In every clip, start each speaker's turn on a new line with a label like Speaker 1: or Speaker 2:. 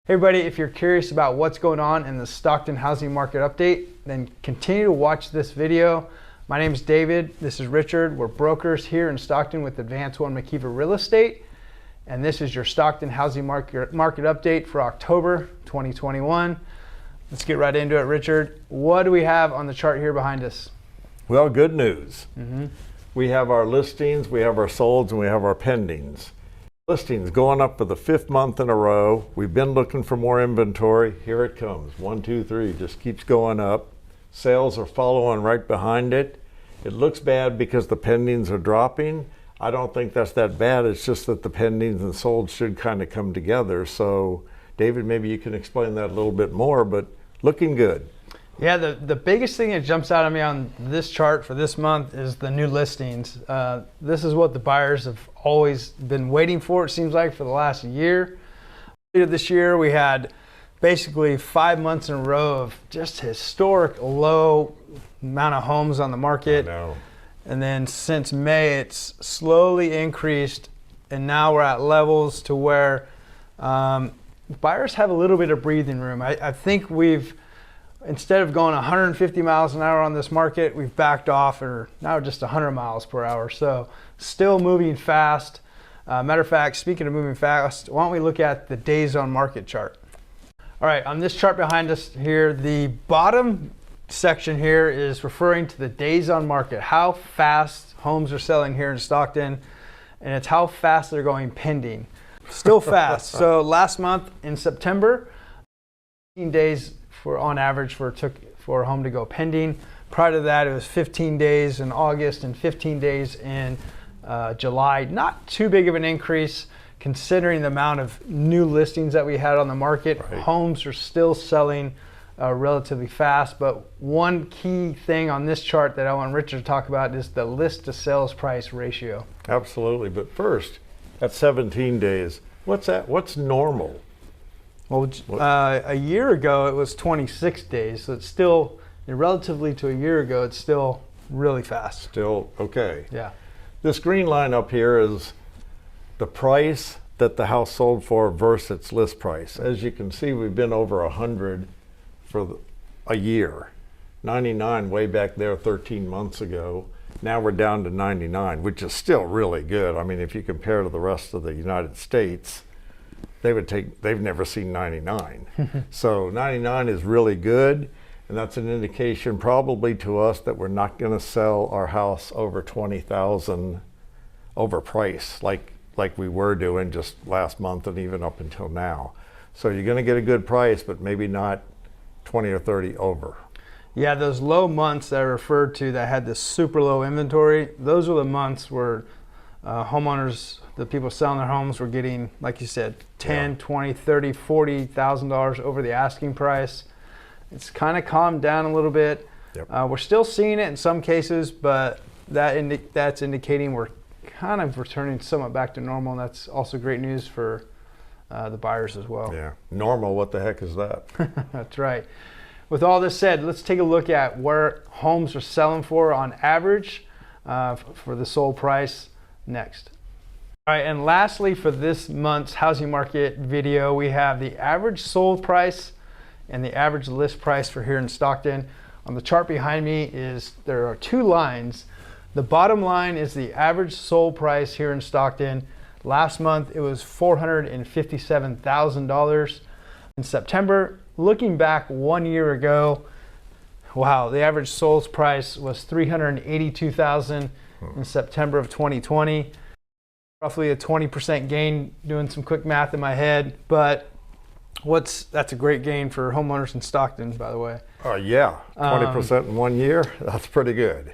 Speaker 1: Hey everybody, if you're curious about what's going on in the Stockton housing market update, then continue to watch this video. My name is David, this is Richard. We're brokers here in Stockton with Advance One McKeever Real Estate. And this is your Stockton housing market update for October 2021. Let's get right into it, Richard. What do we have on the chart here behind us?
Speaker 2: Well, good news. We have our listings, we have our solds, and we have our pendings. Listings going up for the 5th month in a row. We've been looking for more inventory. Here it comes. 1, 2, 3, just keeps going up. Sales are following right behind it. It looks bad because the pendings are dropping. I don't think that's that bad. It's just that the pendings and solds should kind of come together. So, David, maybe you can explain that a little bit more, but looking good.
Speaker 1: Yeah, the biggest thing that jumps out at me on this chart for this month is the new listings. This is what the buyers have always been waiting for, it seems like, for the last year. This year we had basically 5 months in a row of just historic low amount of homes on the market.
Speaker 2: I know.
Speaker 1: And then since May, it's slowly increased, and now we're at levels to where buyers have a little bit of breathing room. I think we've, instead of going 150 miles an hour on this market, we've backed off, or now just 100 miles per hour. So still moving fast. Matter of fact, speaking of moving fast, why don't we look at the days on market chart? All right, on this chart behind us here, the bottom section here is referring to the days on market, how fast homes are selling here in Stockton, and it's how fast they're going pending. Still fast. So last month in September, 15 days on average for a home to go pending. Prior to that, it was 15 days in August and 15 days in July. Not too big of an increase considering the amount of new listings that we had on the market.
Speaker 2: Right.
Speaker 1: Homes are still selling relatively fast, but one key thing on this chart that I want Richard to talk about is the list to sales price ratio.
Speaker 2: Absolutely, but first, at 17 days, what's that? What's normal?
Speaker 1: Well, a year ago it was 26 days, so it's still, relatively to a year ago, it's still really fast.
Speaker 2: Still okay.
Speaker 1: Yeah.
Speaker 2: This green line up here is the price that the house sold for versus its list price. As you can see, we've been over 100 for a year. 99 way back there 13 months ago. Now we're down to 99, which is still really good. I mean, if you compare to the rest of the United States, they've never seen 99. So 99 is really good, and that's an indication probably to us that we're not going to sell our house over 20,000 overpriced like we were doing just last month and even up until now. So you're going to get a good price, but maybe not 20 or 30 over.
Speaker 1: Yeah, those low months that I referred to that had this super low inventory, those were the months where homeowners, the people selling their homes, were getting, like you said, 10, 20, 30, $40,000 over the asking price. It's kind of calmed down a little bit. Yep. We're still seeing it in some cases, but that's indicating we're kind of returning somewhat back to normal, and that's also great news for the buyers as well.
Speaker 2: Yeah, normal, what the heck is that?
Speaker 1: That's right. With all this said, let's take a look at where homes are selling for on average for the sold price next. All right, and lastly, for this month's housing market video, we have the average sold price and the average list price for here in Stockton. On the chart behind me there are two lines. The bottom line is the average sold price here in Stockton. Last month it was $457,000. In September, looking back 1 year ago, wow, the average sold price was $382,000 in September of 2020. Roughly a 20% gain, doing some quick math in my head, but that's a great gain for homeowners in Stockton, by the way.
Speaker 2: Yeah, 20% in 1 year, that's pretty good.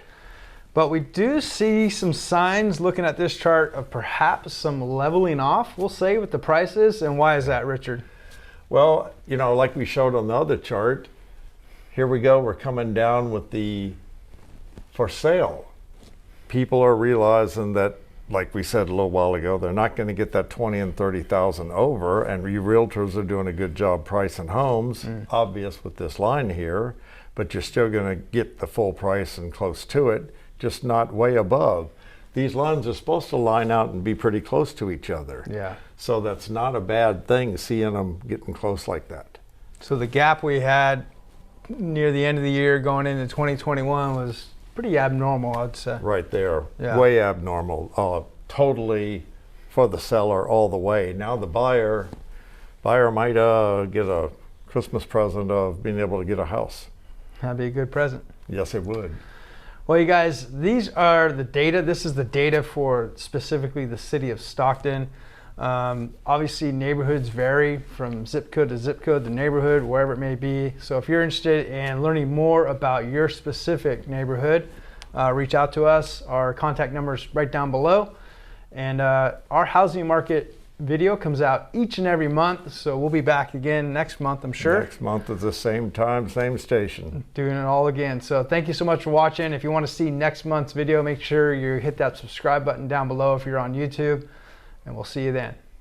Speaker 1: But we do see some signs looking at this chart of perhaps some leveling off, we'll say, with the prices. And why is that, Richard?
Speaker 2: Well, like we showed on the other chart, here we go, we're coming down with the for sale. People are realizing that, like we said a little while ago, they're not going to get that 20 and 30,000 over, and you realtors are doing a good job pricing homes, obvious with this line here, but you're still going to get the full price and close to it, just not way above. these lines are supposed to line out and be pretty close to each other.
Speaker 1: Yeah.
Speaker 2: So that's not a bad thing, seeing them getting close like that.
Speaker 1: So the gap we had near the end of the year going into 2021 was pretty abnormal, I'd say.
Speaker 2: Right there,
Speaker 1: Yeah.
Speaker 2: way abnormal, totally for the seller all the way. Now the buyer might get a Christmas present of being able to get a house.
Speaker 1: That'd be a good present.
Speaker 2: Yes, it would.
Speaker 1: Well, you guys, these are the data. This is the data for specifically the city of Stockton. Obviously, neighborhoods vary from zip code to zip code, the neighborhood, wherever it may be. So if you're interested in learning more about your specific neighborhood, reach out to us. Our contact number is right down below. And our housing market video comes out each and every month. So we'll be back again next month, I'm sure.
Speaker 2: Next month at the same time, same station.
Speaker 1: Doing it all again. So thank you so much for watching. If you want to see next month's video, make sure you hit that subscribe button down below if you're on YouTube, and we'll see you then.